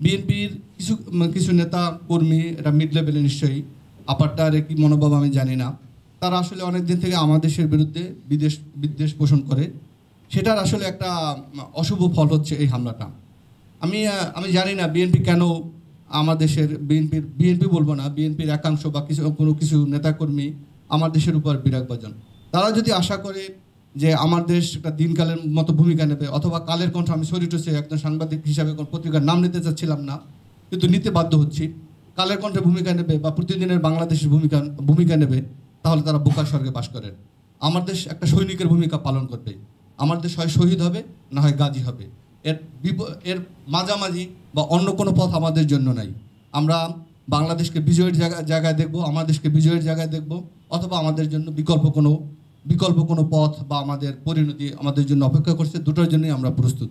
বিএনপির কিছু কিছু নেতা কর্মী, এটা মিড লেভেলে নিশ্চয়ই, আপারটার কি মনোভাব আমি জানি না, তারা আসলে অনেক দিন থেকে আমার দেশের বিরুদ্ধে বিদ্বেষ পোষণ করে। সেটার আসলে একটা অশুভ ফল হচ্ছে এই হামলাটা। আমি জানি না বিএনপি কেন আমার দেশের বিএনপি বলবো না, বিএনপির একাংশ বা কিছু নেতাকর্মী আমার দেশের উপর বিরাগভাজন। তারা যদি আশা করে যে আমার দেশ একটা দিনকালের মতো ভূমিকা নেবে, অথবা কালের কণ্ঠ, আমি সরি টু সে একজন সাংবাদিক হিসাবে কোনো পত্রিকার নাম নিতে চাচ্ছিলাম না, কিন্তু নিতে বাধ্য হচ্ছি, কালের কণ্ঠে ভূমিকা নেবে বা প্রতিদিনের বাংলাদেশের ভূমিকা নেবে, তাহলে তারা বোকার স্বর্গে বাস করেন। আমার দেশ একটা সৈনিকের ভূমিকা পালন করবে। আমার দেশ হয় শহীদ হবে, না হয় গাজী হবে। এর মাঝামাঝি বা অন্য কোনো পথ আমাদের জন্য নাই। আমরা বাংলাদেশকে বিজয়ের জায়গায় দেখব, আমাদের দেশকে বিজয়ের জায়গায় দেখব, অথবা আমাদের জন্য বিকল্প কোনো পথ বা আমাদের পরিণতি আমাদের জন্য অপেক্ষা করছে। দুটোর জন্যই আমরা প্রস্তুত।